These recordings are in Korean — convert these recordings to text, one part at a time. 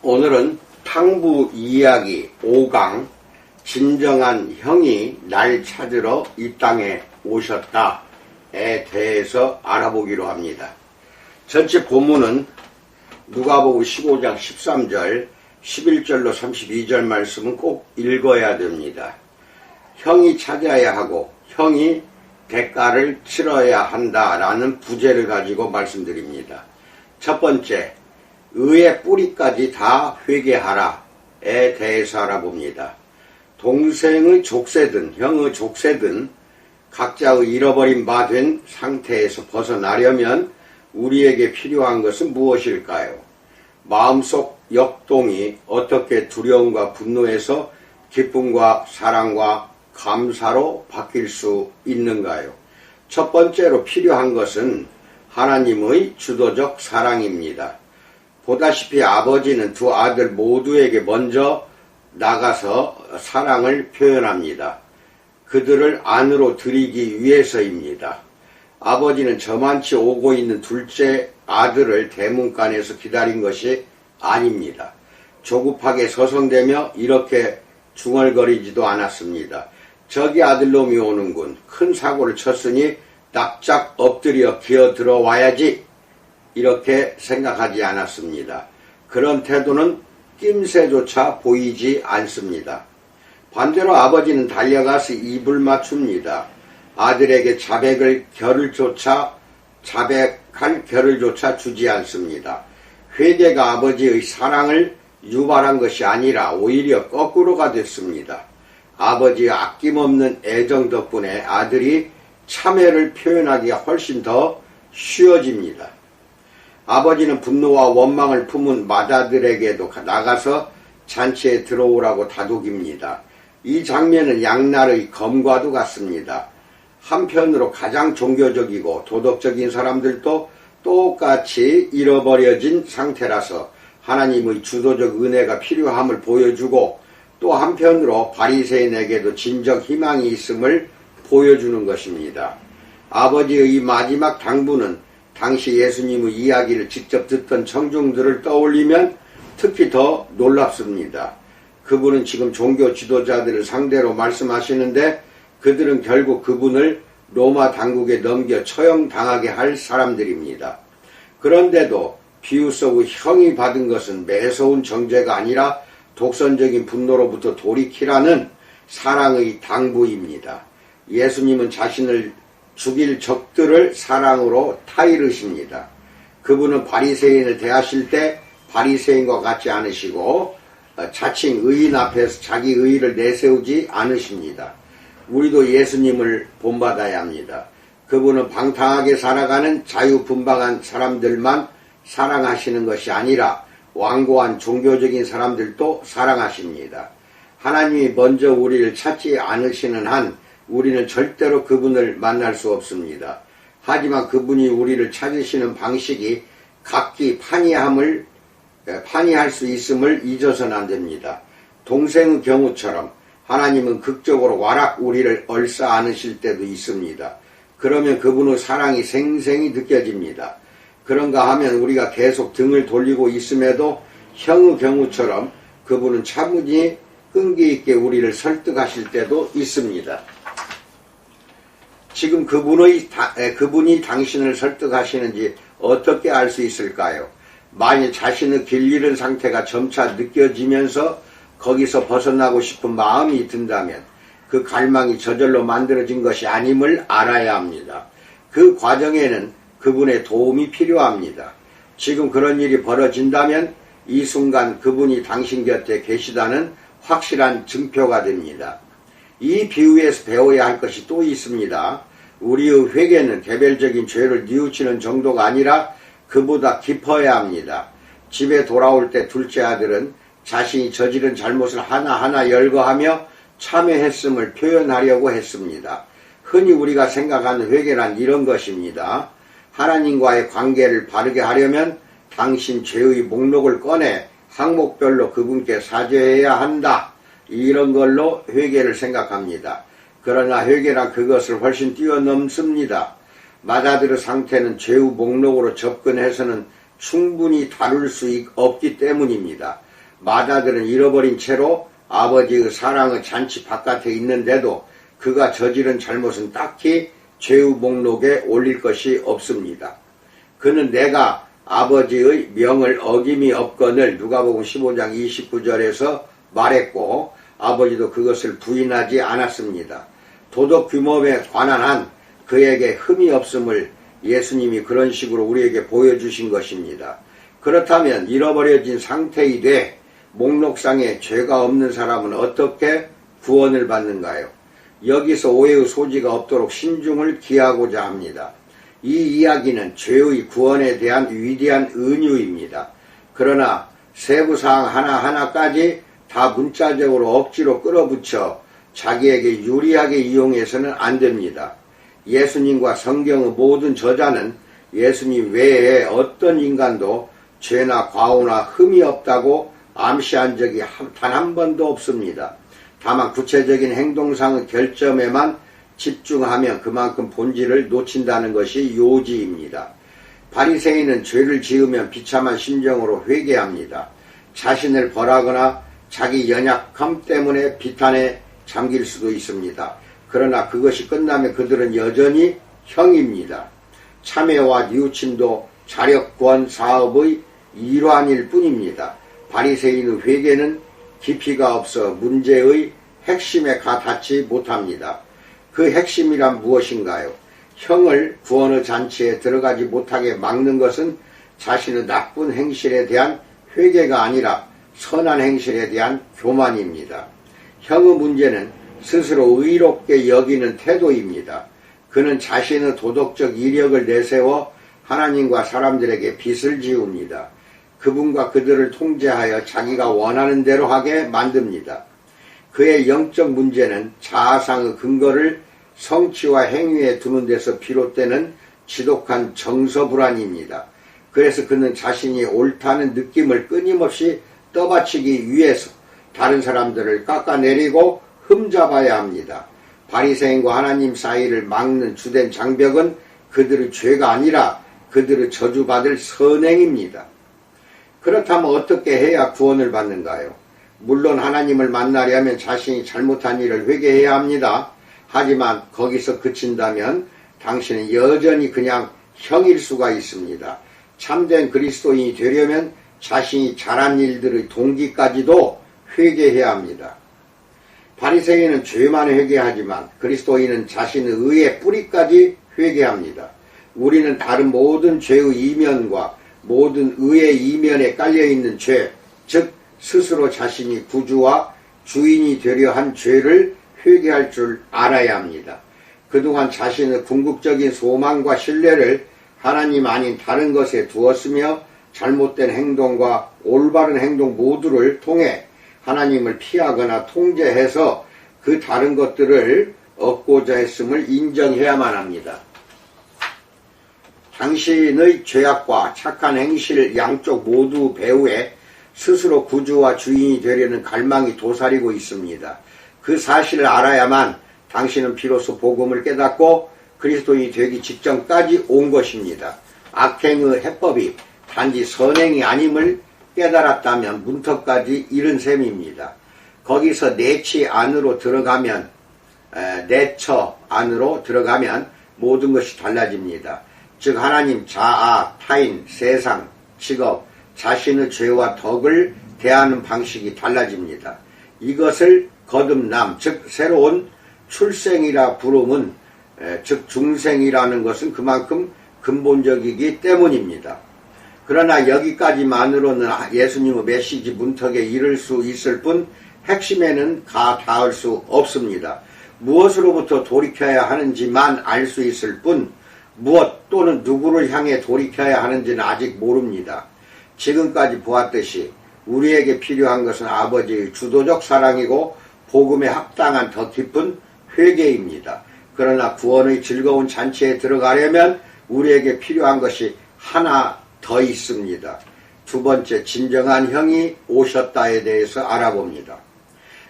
오늘은 탕부 이야기 5강 진정한 형이 날 찾으러 이 땅에 오셨다에 대해서 알아보기로 합니다. 전체 본문은 누가복음 15장 13절, 11절로 32절 말씀은 꼭 읽어야 됩니다. 형이 찾아야 하고 형이 대가를 치러야 한다라는 부제를 가지고 말씀드립니다. 첫 번째, 의의 뿌리까지 다 회개하라에 대해서 알아봅니다. 동생의 족쇄든 형의 족쇄든 각자의 잃어버린 바 된 상태에서 벗어나려면 우리에게 필요한 것은 무엇일까요? 마음속 역동이 어떻게 두려움과 분노에서 기쁨과 사랑과 감사로 바뀔 수 있는가요? 첫 번째로 필요한 것은 하나님의 주도적 사랑입니다. 보다시피 아버지는 두 아들 모두에게 먼저 나가서 사랑을 표현합니다. 그들을 안으로 들이기 위해서입니다. 아버지는 저만치 오고 있는 둘째 아들을 대문간에서 기다린 것이 아닙니다. 조급하게 서성대며 이렇게 중얼거리지도 않았습니다. 저기 아들놈이 오는군. 큰 사고를 쳤으니 납작 엎드려 기어 들어와야지. 이렇게 생각하지 않았습니다. 그런 태도는 낌새조차 보이지 않습니다. 반대로 아버지는 달려가서 입을 맞춥니다. 아들에게 자백할 겨를조차 주지 않습니다. 회개가 아버지의 사랑을 유발한 것이 아니라 오히려 거꾸로가 됐습니다. 아버지의 아낌없는 애정 덕분에 아들이 참회를 표현하기가 훨씬 더 쉬워집니다. 아버지는 분노와 원망을 품은 맏아들에게도 나가서 잔치에 들어오라고 다독입니다. 이 장면은 양날의 검과도 같습니다. 한편으로 가장 종교적이고 도덕적인 사람들도 똑같이 잃어버려진 상태라서 하나님의 주도적 은혜가 필요함을 보여주고, 또 한편으로 바리새인에게도 진정 희망이 있음을 보여주는 것입니다. 아버지의 이 마지막 당부는 당시 예수님의 이야기를 직접 듣던 청중들을 떠올리면 특히 더 놀랍습니다. 그분은 지금 종교 지도자들을 상대로 말씀하시는데 그들은 결국 그분을 로마 당국에 넘겨 처형당하게 할 사람들입니다. 그런데도 비유 속의 형이 받은 것은 매서운 정죄가 아니라 독선적인 분노로부터 돌이키라는 사랑의 당부입니다. 예수님은 자신을 죽일 적들을 사랑으로 타이르십니다. 그분은 바리새인을 대하실 때 바리새인과 같지 않으시고 자칭 의인 앞에서 자기 의의를 내세우지 않으십니다. 우리도 예수님을 본받아야 합니다. 그분은 방탕하게 살아가는 자유분방한 사람들만 사랑하시는 것이 아니라 완고한 종교적인 사람들도 사랑하십니다. 하나님이 먼저 우리를 찾지 않으시는 한 우리는 절대로 그분을 만날 수 없습니다. 하지만 그분이 우리를 찾으시는 방식이 각기 판이할 수 있음을 잊어서는 안 됩니다. 동생의 경우처럼 하나님은 극적으로 와락 우리를 얼싸 안으실 때도 있습니다. 그러면 그분의 사랑이 생생히 느껴집니다. 그런가 하면 우리가 계속 등을 돌리고 있음에도 형의 경우처럼 그분은 차분히 끈기 있게 우리를 설득하실 때도 있습니다. 지금 그분이 당신을 설득하시는지 어떻게 알 수 있을까요? 만일 자신의 길 잃은 상태가 점차 느껴지면서 거기서 벗어나고 싶은 마음이 든다면 그 갈망이 저절로 만들어진 것이 아님을 알아야 합니다. 그 과정에는 그분의 도움이 필요합니다. 지금 그런 일이 벌어진다면 이 순간 그분이 당신 곁에 계시다는 확실한 증표가 됩니다. 이 비유에서 배워야 할 것이 또 있습니다. 우리의 회개는 개별적인 죄를 뉘우치는 정도가 아니라 그보다 깊어야 합니다. 집에 돌아올 때 둘째 아들은 자신이 저지른 잘못을 하나하나 열거하며 참회했음을 표현하려고 했습니다. 흔히 우리가 생각하는 회개란 이런 것입니다. 하나님과의 관계를 바르게 하려면 당신 죄의 목록을 꺼내 항목별로 그분께 사죄해야 한다. 이런 걸로 회개를 생각합니다. 그러나 회개란 그것을 훨씬 뛰어넘습니다. 맏아들의 상태는 죄의 목록으로 접근해서는 충분히 다룰 수 없기 때문입니다. 맏아들은 잃어버린 채로 아버지의 사랑의 잔치 바깥에 있는데도 그가 저지른 잘못은 딱히 죄의 목록에 올릴 것이 없습니다. 그는 내가 아버지의 명을 어김이 없거늘 누가복음 15장 29절에서 말했고 아버지도 그것을 부인하지 않았습니다. 도덕 규범에 관한 한 그에게 흠이 없음을 예수님이 그런 식으로 우리에게 보여주신 것입니다. 그렇다면 잃어버려진 상태이되 목록상에 죄가 없는 사람은 어떻게 구원을 받는가요? 여기서 오해의 소지가 없도록 신중을 기하고자 합니다. 이 이야기는 죄의 구원에 대한 위대한 은유입니다. 그러나 세부사항 하나하나까지 다 문자적으로 억지로 끌어붙여 자기에게 유리하게 이용해서는 안 됩니다. 예수님과 성경의 모든 저자는 예수님 외에 어떤 인간도 죄나 과오나 흠이 없다고 암시한 적이 단 한 번도 없습니다. 다만 구체적인 행동상의 결점에만 집중하면 그만큼 본질을 놓친다는 것이 요지입니다. 바리새인은 죄를 지으면 비참한 심정으로 회개합니다. 자신을 벌하거나 자기 연약함 때문에 비탄에 잠길 수도 있습니다. 그러나 그것이 끝나면 그들은 여전히 형입니다. 참회와 뉘우침도 자력권 사업의 일환일 뿐입니다. 바리새인의 회개는 깊이가 없어 문제의 핵심에 가 닿지 못합니다. 그 핵심이란 무엇인가요? 형을 구원의 잔치에 들어가지 못하게 막는 것은 자신의 나쁜 행실에 대한 회개가 아니라 선한 행실에 대한 교만입니다. 형의 문제는 스스로 의롭게 여기는 태도입니다. 그는 자신의 도덕적 이력을 내세워 하나님과 사람들에게 빚을 지웁니다. 그분과 그들을 통제하여 자기가 원하는 대로 하게 만듭니다. 그의 영적 문제는 자아상의 근거를 성취와 행위에 두는 데서 비롯되는 지독한 정서불안입니다. 그래서 그는 자신이 옳다는 느낌을 끊임없이 떠받치기 위해서 다른 사람들을 깎아내리고 흠잡아야 합니다. 바리새인과 하나님 사이를 막는 주된 장벽은 그들의 죄가 아니라 그들의 저주받을 선행입니다. 그렇다면 어떻게 해야 구원을 받는가요? 물론 하나님을 만나려면 자신이 잘못한 일을 회개해야 합니다. 하지만 거기서 그친다면 당신은 여전히 그냥 형일 수가 있습니다. 참된 그리스도인이 되려면 자신이 잘한 일들의 동기까지도 회개해야 합니다. 바리새인은 죄만 회개하지만 그리스도인은 자신의 의의 뿌리까지 회개합니다. 우리는 다른 모든 죄의 이면과 모든 의의 이면에 깔려있는 죄, 즉 스스로 자신이 구주와 주인이 되려 한 죄를 회개할 줄 알아야 합니다. 그동안 자신의 궁극적인 소망과 신뢰를 하나님 아닌 다른 것에 두었으며 잘못된 행동과 올바른 행동 모두를 통해 하나님을 피하거나 통제해서 그 다른 것들을 얻고자 했음을 인정해야만 합니다. 당신의 죄악과 착한 행실 양쪽 모두 배후에 스스로 구주와 주인이 되려는 갈망이 도사리고 있습니다. 그 사실을 알아야만 당신은 비로소 복음을 깨닫고 그리스도인이 되기 직전까지 온 것입니다. 악행의 해법이 단지 선행이 아님을 깨달았다면 문턱까지 이른 셈입니다. 거기서 내처 안으로 들어가면 모든 것이 달라집니다. 즉 하나님, 자아, 타인, 세상, 직업, 자신의 죄와 덕을 대하는 방식이 달라집니다. 이것을 거듭남, 즉 새로운 출생이라 부름은 즉 중생이라는 것은 그만큼 근본적이기 때문입니다. 그러나 여기까지만으로는 예수님의 메시지 문턱에 이를 수 있을 뿐 핵심에는 닿을 수 없습니다. 무엇으로부터 돌이켜야 하는지만 알 수 있을 뿐 무엇 또는 누구를 향해 돌이켜야 하는지는 아직 모릅니다. 지금까지 보았듯이 우리에게 필요한 것은 아버지의 주도적 사랑이고 복음에 합당한 더 깊은 회개입니다. 그러나 구원의 즐거운 잔치에 들어가려면 우리에게 필요한 것이 하나 더 있습니다. 두 번째, 진정한 형이 오셨다에 대해서 알아봅니다.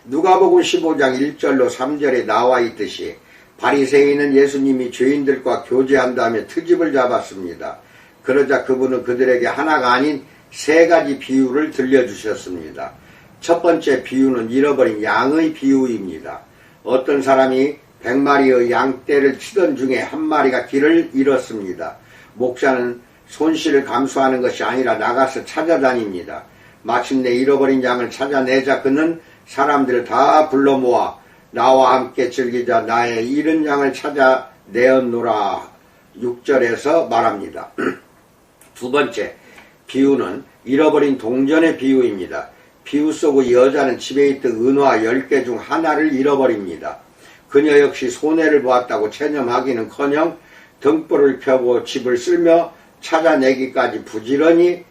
누가복음 15장 1절로 3절에 나와 있듯이 바리새인은 예수님이 죄인들과 교제한 다음에 트집을 잡았습니다. 그러자 그분은 그들에게 하나가 아닌 세 가지 비유를 들려주셨습니다. 첫 번째 비유는 잃어버린 양의 비유입니다. 어떤 사람이 100마리의 양떼를 치던 중에 한 마리가 길을 잃었습니다. 목자는 손실을 감수하는 것이 아니라 나가서 찾아다닙니다. 마침내 잃어버린 양을 찾아내자 그는 사람들을 다 불러 모아 나와 함께 즐기자 나의 잃은 양을 찾아내었노라 6절에서 말합니다. 두 번째 비유는 잃어버린 동전의 비유입니다. 비유 속의 여자는 집에 있던 은화 10개 중 하나를 잃어버립니다. 그녀 역시 손해를 보았다고 체념하기는커녕 등불을 켜고 집을 쓸며 찾아내기까지 부지런히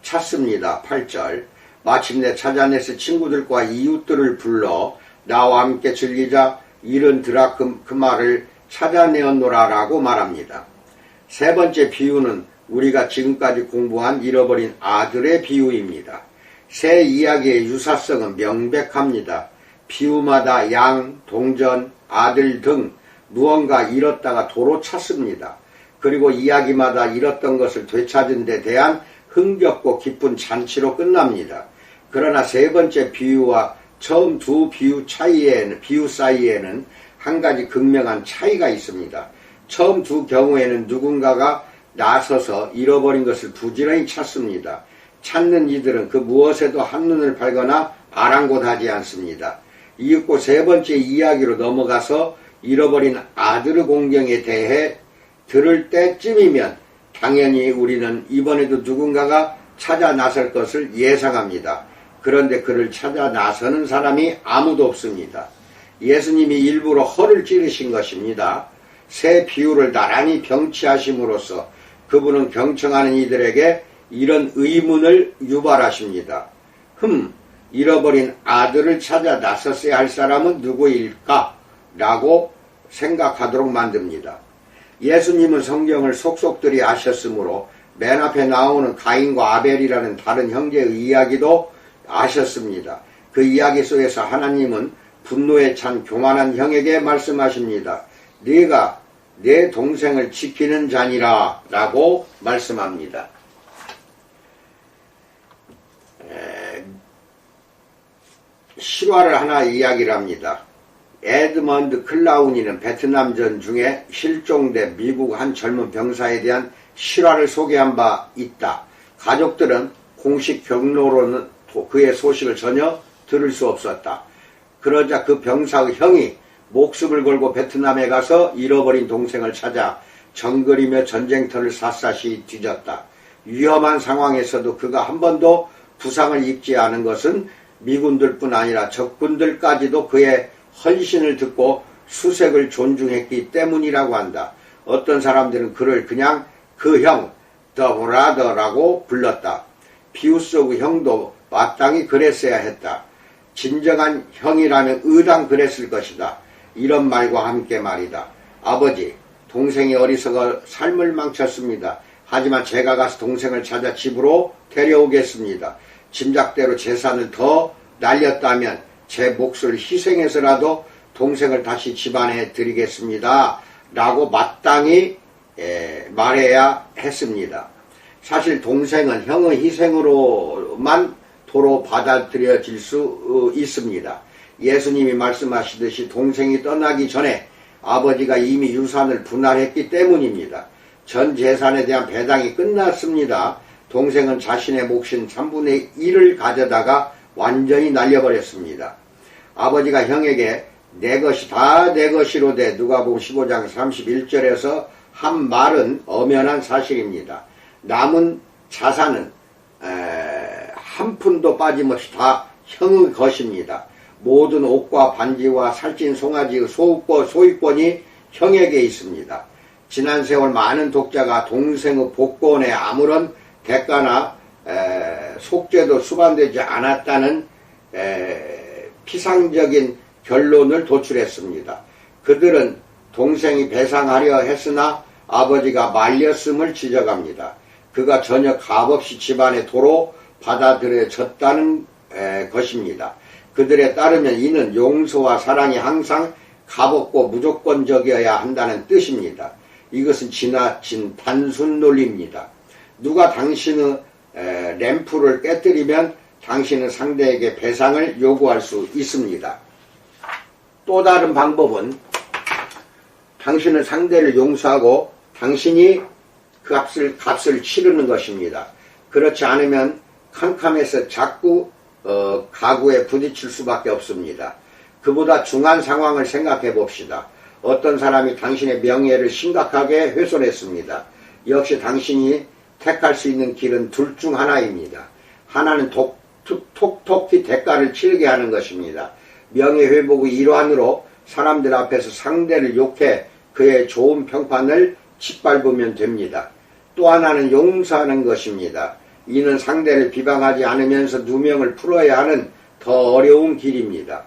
찾습니다. 8절 마침내 찾아내서 친구들과 이웃들을 불러 나와 함께 즐기자 잃은 드라크마를 찾아내었노라 라고 말합니다. 세 번째 비유는 우리가 지금까지 공부한 잃어버린 아들의 비유입니다. 세 이야기의 유사성은 명백합니다. 비유마다 양, 동전, 아들 등 무언가 잃었다가 도로 찾습니다. 그리고 이야기마다 잃었던 것을 되찾은 데 대한 흥겹고 기쁜 잔치로 끝납니다. 그러나 세 번째 비유와 처음 두 비유 사이에는 한 가지 극명한 차이가 있습니다. 처음 두 경우에는 누군가가 나서서 잃어버린 것을 부지런히 찾습니다. 찾는 이들은 그 무엇에도 한눈을 팔거나 아랑곳하지 않습니다. 이윽고 세 번째 이야기로 넘어가서 잃어버린 아들의 공경에 대해 들을 때쯤이면 당연히 우리는 이번에도 누군가가 찾아 나설 것을 예상합니다. 그런데 그를 찾아 나서는 사람이 아무도 없습니다. 예수님이 일부러 허를 찌르신 것입니다. 새 비유를 나란히 병치하심으로써 그분은 경청하는 이들에게 이런 의문을 유발하십니다. 잃어버린 아들을 찾아 나섰어야 할 사람은 누구일까? 라고 생각하도록 만듭니다. 예수님은 성경을 속속들이 아셨으므로 맨 앞에 나오는 가인과 아벨이라는 다른 형제의 이야기도 아셨습니다. 그 이야기 속에서 하나님은 분노에 찬 교만한 형에게 말씀하십니다. 네가 내 동생을 지키는 자니라 라고 말씀합니다. 실화를 하나 이야기를 합니다. 에드먼드 클라우니는 베트남전 중에 실종된 미국 한 젊은 병사에 대한 실화를 소개한 바 있다. 가족들은 공식 경로로는 그의 소식을 전혀 들을 수 없었다. 그러자 그 병사의 형이 목숨을 걸고 베트남에 가서 잃어버린 동생을 찾아 정글이며 전쟁터를 샅샅이 뒤졌다. 위험한 상황에서도 그가 한 번도 부상을 입지 않은 것은 미군들뿐 아니라 적군들까지도 그의 헌신을 듣고 수색을 존중했기 때문이라고 한다. 어떤 사람들은 그를 그냥 그 형, the brother라고 불렀다. 비유 속의 형도 마땅히 그랬어야 했다. 진정한 형이라면 의당 그랬을 것이다. 이런 말과 함께 말이다. 아버지, 동생이 어리석어 삶을 망쳤습니다. 하지만 제가 가서 동생을 찾아 집으로 데려오겠습니다. 짐작대로 재산을 더 날렸다면 제 몫을 희생해서라도 동생을 다시 집안에 드리겠습니다. 라고 마땅히 말해야 했습니다. 사실 동생은 형의 희생으로만 도로 받아들여질 수 있습니다. 예수님이 말씀하시듯이 동생이 떠나기 전에 아버지가 이미 유산을 분할했기 때문입니다. 전 재산에 대한 배당이 끝났습니다. 동생은 자신의 몫인 3분의 1을 가져다가 완전히 날려버렸습니다. 아버지가 형에게 내 것이 다 내 것이로되 누가복음 15장 31절에서 한 말은 엄연한 사실입니다. 남은 자산은 한 푼도 빠짐없이 다 형의 것입니다. 모든 옷과 반지와 살찐 송아지의 소유권이 형에게 있습니다. 지난 세월 많은 독자가 동생의 복권에 아무런 대가나 속죄도 수반되지 않았다는 피상적인 결론을 도출했습니다. 그들은 동생이 배상하려 했으나 아버지가 말렸음을 지적합니다. 그가 전혀 값없이 집안에 도로 받아들여졌다는 것입니다. 그들에 따르면 이는 용서와 사랑이 항상 값없고 무조건적이어야 한다는 뜻입니다. 이것은 지나친 단순 논리입니다. 누가 당신의 램프를 깨뜨리면 당신은 상대에게 배상을 요구할 수 있습니다. 또 다른 방법은 당신은 상대를 용서하고 당신이 그 값을 치르는 것입니다. 그렇지 않으면 캄캄해서 자꾸 가구에 부딪힐 수밖에 없습니다. 그보다 중한 상황을 생각해 봅시다. 어떤 사람이 당신의 명예를 심각하게 훼손했습니다. 역시 당신이 택할 수 있는 길은 둘 중 하나입니다. 하나는 톡톡히 대가를 치르게 하는 것입니다. 명예회복의 일환으로 사람들 앞에서 상대를 욕해 그의 좋은 평판을 짓밟으면 됩니다. 또 하나는 용서하는 것입니다. 이는 상대를 비방하지 않으면서 누명을 풀어야 하는 더 어려운 길입니다.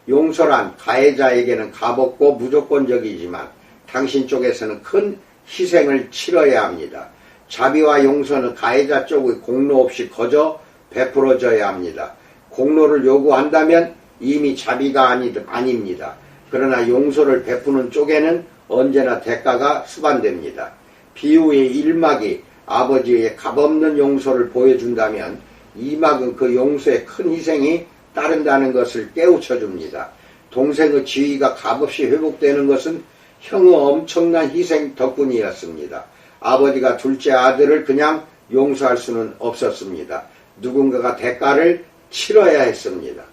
용서란 가해자에게는 값없고 무조건적이지만 당신 쪽에서는 큰 희생을 치러야 합니다. 자비와 용서는 가해자 쪽의 공로 없이 거저 베풀어져야 합니다. 공로를 요구한다면 이미 자비가 아닙니다. 그러나 용서를 베푸는 쪽에는 언제나 대가가 수반됩니다. 비유의 1막이 아버지의 값없는 용서를 보여준다면 2막은 그 용서에 큰 희생이 따른다는 것을 깨우쳐줍니다. 동생의 지위가 값없이 회복되는 것은 형의 엄청난 희생 덕분이었습니다. 아버지가 둘째 아들을 그냥 용서할 수는 없었습니다. 누군가가 대가를 치러야 했습니다.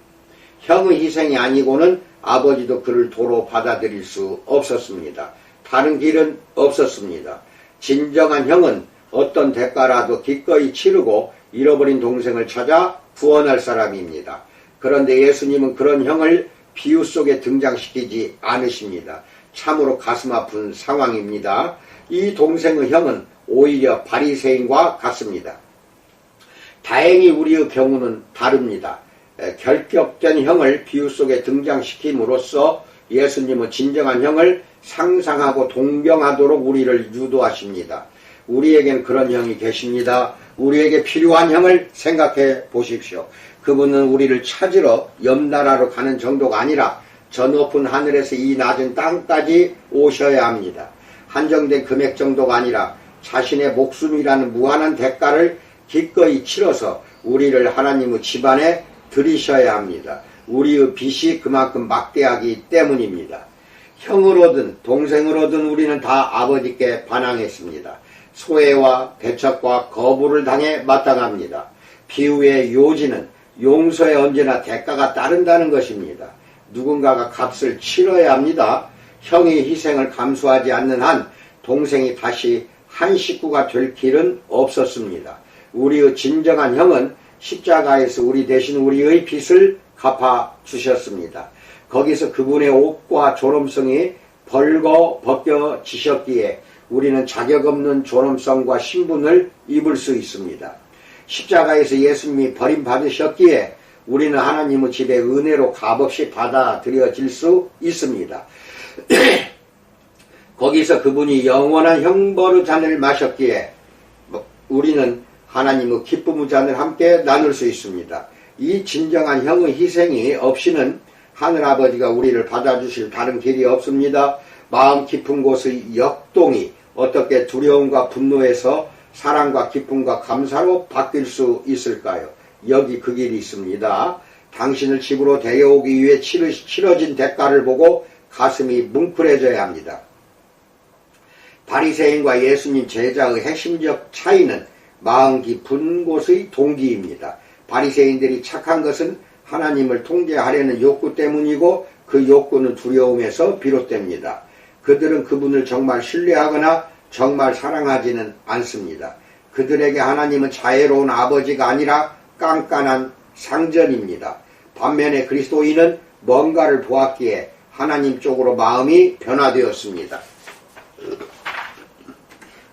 형의 희생이 아니고는 아버지도 그를 도로 받아들일 수 없었습니다. 다른 길은 없었습니다. 진정한 형은 어떤 대가라도 기꺼이 치르고 잃어버린 동생을 찾아 구원할 사람입니다. 그런데 예수님은 그런 형을 비유 속에 등장시키지 않으십니다. 참으로 가슴 아픈 상황입니다. 이 동생의 형은 오히려 바리새인과 같습니다. 다행히 우리의 경우는 다릅니다. 결격된 형을 비유 속에 등장시킴으로써 예수님은 진정한 형을 상상하고 동경하도록 우리를 유도하십니다. 우리에겐 그런 형이 계십니다. 우리에게 필요한 형을 생각해 보십시오. 그분은 우리를 찾으러 옆나라로 가는 정도가 아니라 저 높은 하늘에서 이 낮은 땅까지 오셔야 합니다. 한정된 금액 정도가 아니라 자신의 목숨이라는 무한한 대가를 기꺼이 치러서 우리를 하나님의 집안에 들이셔야 합니다. 우리의 빚이 그만큼 막대하기 때문입니다. 형으로든 동생으로든 우리는 다 아버지께 반항했습니다. 소외와 배척과 거부를 당해 마땅합니다. 비유의 요지는 용서에 언제나 대가가 따른다는 것입니다. 누군가가 값을 치러야 합니다. 형의 희생을 감수하지 않는 한 동생이 다시 한 식구가 될 길은 없었습니다. 우리의 진정한 형은 십자가에서 우리 대신 우리의 빚을 갚아주셨습니다. 거기서 그분의 옷과 존엄성이 벗겨지셨기에 우리는 자격 없는 존엄성과 신분을 입을 수 있습니다. 십자가에서 예수님이 버림받으셨기에 우리는 하나님의 집에 은혜로 값없이 받아들여질 수 있습니다. 거기서 그분이 영원한 형벌의 잔을 마셨기에 우리는 하나님의 기쁨의 잔을 함께 나눌 수 있습니다. 이 진정한 형의 희생이 없이는 하늘아버지가 우리를 받아주실 다른 길이 없습니다. 마음 깊은 곳의 역동이 어떻게 두려움과 분노에서 사랑과 기쁨과 감사로 바뀔 수 있을까요? 여기 그 길이 있습니다. 당신을 집으로 데려오기 위해 치러진 대가를 보고 가슴이 뭉클해져야 합니다. 바리새인과 예수님 제자의 핵심적 차이는 마음 깊은 곳의 동기입니다. 바리새인들이 착한 것은 하나님을 통제하려는 욕구 때문이고 그 욕구는 두려움에서 비롯됩니다. 그들은 그분을 정말 신뢰하거나 정말 사랑하지는 않습니다. 그들에게 하나님은 자애로운 아버지가 아니라 깐깐한 상전입니다. 반면에 그리스도인은 뭔가를 보았기에 하나님 쪽으로 마음이 변화되었습니다.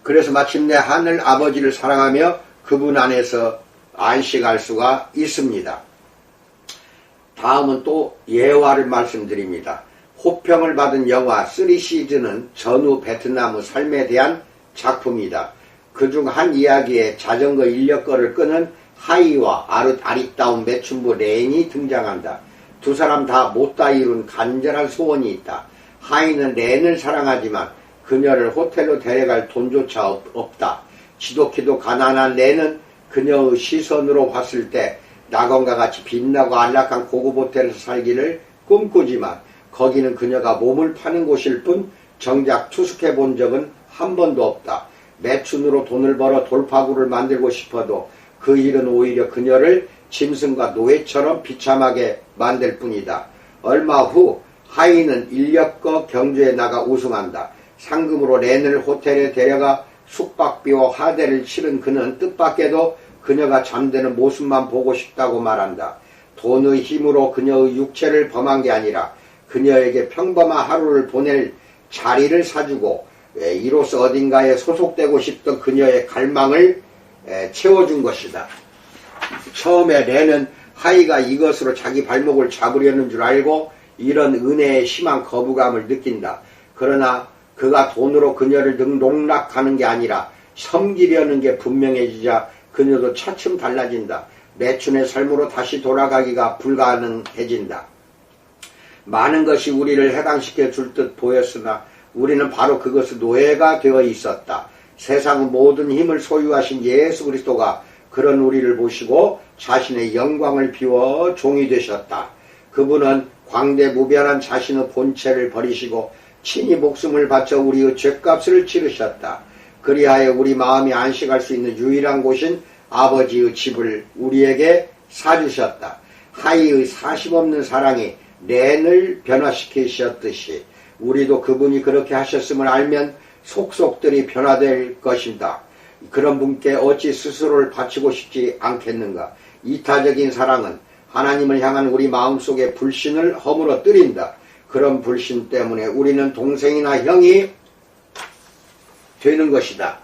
그래서 마침내 하늘 아버지를 사랑하며 그분 안에서 안식할 수가 있습니다. 다음은 또 예화를 말씀드립니다. 호평을 받은 영화 3시즌은 전후 베트남의 삶에 대한 작품이다. 그중 한 이야기에 자전거 인력거를 끄는 하이와 아리따운 매춘부 렌이 등장한다. 두 사람 다 못다 이룬 간절한 소원이 있다. 하이는 렌을 사랑하지만 그녀를 호텔로 데려갈 돈조차 없다. 지독히도 가난한 내는 그녀의 시선으로 봤을 때 낙원과 같이 빛나고 안락한 고급 호텔에서 살기를 꿈꾸지만 거기는 그녀가 몸을 파는 곳일 뿐 정작 투숙해 본 적은 한 번도 없다. 매춘으로 돈을 벌어 돌파구를 만들고 싶어도 그 일은 오히려 그녀를 짐승과 노예처럼 비참하게 만들 뿐이다. 얼마 후 하이는 인력거 경주에 나가 우승한다. 상금으로 렌을 호텔에 데려가 숙박비와 하대를 치른 그는 뜻밖에도 그녀가 잠드는 모습만 보고 싶다고 말한다. 돈의 힘으로 그녀의 육체를 범한 게 아니라 그녀에게 평범한 하루를 보낼 자리를 사주고 이로써 어딘가에 소속되고 싶던 그녀의 갈망을 채워준 것이다. 처음에 렌은 하이가 이것으로 자기 발목을 잡으려는 줄 알고 이런 은혜에 심한 거부감을 느낀다. 그러나 그가 돈으로 그녀를 농락하는 게 아니라 섬기려는 게 분명해지자 그녀도 차츰 달라진다. 매춘의 삶으로 다시 돌아가기가 불가능해진다. 많은 것이 우리를 해당시켜 줄 듯 보였으나 우리는 바로 그것의 노예가 되어 있었다. 세상의 모든 힘을 소유하신 예수 그리스도가 그런 우리를 보시고 자신의 영광을 비워 종이 되셨다. 그분은 광대무변한 자신의 본체를 버리시고 친히 목숨을 바쳐 우리의 죗값을 치르셨다. 그리하여 우리 마음이 안식할 수 있는 유일한 곳인 아버지의 집을 우리에게 사주셨다. 하이의 사심없는 사랑이 렌을 변화시키셨듯이 우리도 그분이 그렇게 하셨음을 알면 속속들이 변화될 것입니다. 그런 분께 어찌 스스로를 바치고 싶지 않겠는가. 이타적인 사랑은 하나님을 향한 우리 마음속에 불신을 허물어뜨린다. 그런 불신 때문에 우리는 동생이나 형이 되는 것이다.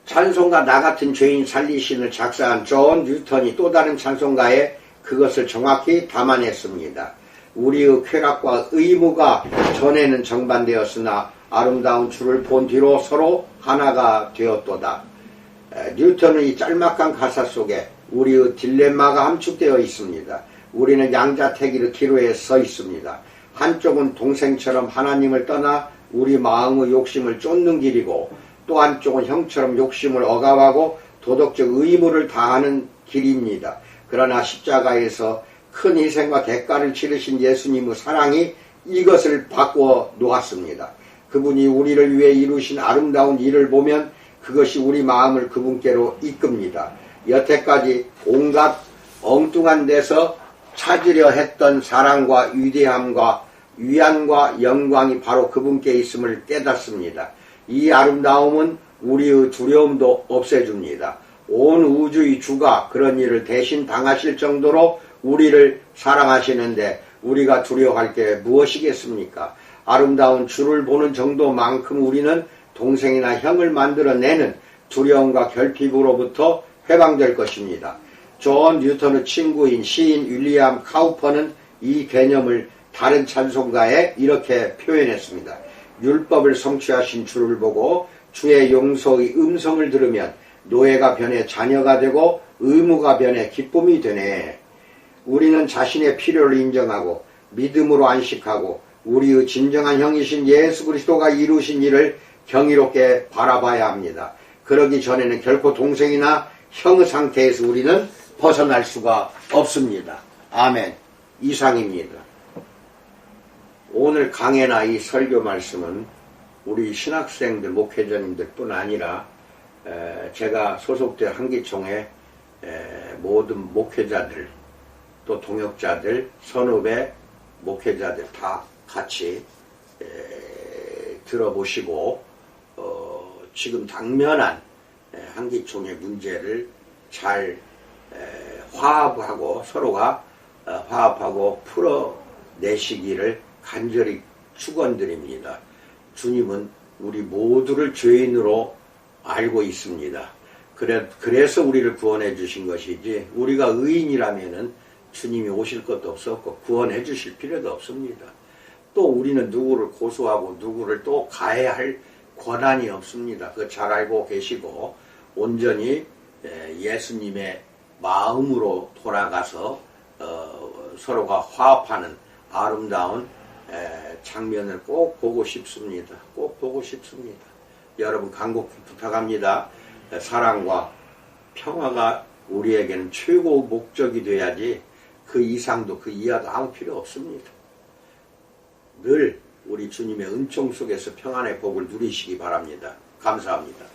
찬송가 나 같은 죄인 살리신을 작사한 존 뉴턴이 또 다른 찬송가에 그것을 정확히 담아냈습니다. 우리의 쾌락과 의무가 전에는 정반되었으나 아름다운 주를 본 뒤로 서로 하나가 되었도다. 뉴턴의 이 짤막한 가사 속에 우리의 딜레마가 함축되어 있습니다. 우리는 양자택일의 기로에 서 있습니다. 한쪽은 동생처럼 하나님을 떠나 우리 마음의 욕심을 쫓는 길이고 또 한쪽은 형처럼 욕심을 억압하고 도덕적 의무를 다하는 길입니다. 그러나 십자가에서 큰 희생과 대가를 치르신 예수님의 사랑이 이것을 바꾸어 놓았습니다. 그분이 우리를 위해 이루신 아름다운 일을 보면 그것이 우리 마음을 그분께로 이끕니다. 여태까지 온갖 엉뚱한 데서 찾으려 했던 사랑과 위대함과 위안과 영광이 바로 그분께 있음을 깨닫습니다. 이 아름다움은 우리의 두려움도 없애줍니다. 온 우주의 주가 그런 일을 대신 당하실 정도로 우리를 사랑하시는데 우리가 두려워할 게 무엇이겠습니까? 아름다운 주를 보는 정도만큼 우리는 동생이나 형을 만들어내는 두려움과 결핍으로부터 해방될 것입니다. 존 뉴턴의 친구인 시인 윌리엄 카우퍼는 이 개념을 다른 찬송가에 이렇게 표현했습니다. 율법을 성취하신 주를 보고 주의 용서의 음성을 들으면 노예가 변해 자녀가 되고 의무가 변해 기쁨이 되네. 우리는 자신의 필요를 인정하고 믿음으로 안식하고 우리의 진정한 형이신 예수 그리스도가 이루신 일을 경이롭게 바라봐야 합니다. 그러기 전에는 결코 동생이나 형의 상태에서 우리는 벗어날 수가 없습니다. 아멘. 이상입니다. 오늘 강해나 이 설교 말씀은 우리 신학생들, 목회자님들 뿐 아니라 제가 소속된 한기총회 모든 목회자들 또 동역자들, 선후배 목회자들 다 같이 들어보시고 지금 당면한 한기총회 문제를 잘 화합하고 서로가 화합하고 풀어내시기를 간절히 축원드립니다. 주님은 우리 모두를 죄인으로 알고 있습니다. 그래서 우리를 구원해 주신 것이지 우리가 의인이라면은 주님이 오실 것도 없었고 구원해 주실 필요도 없습니다. 또 우리는 누구를 고소하고 누구를 또 가해할 권한이 없습니다. 그거 잘 알고 계시고 온전히 예수님의 마음으로 돌아가서 서로가 화합하는 아름다운 장면을 꼭 보고 싶습니다. 꼭 보고 싶습니다. 여러분 간곡히 부탁합니다. 사랑과 평화가 우리에게는 최고 목적이 돼야지 그 이상도 그 이하도 아무 필요 없습니다. 늘 우리 주님의 은총 속에서 평안의 복을 누리시기 바랍니다. 감사합니다.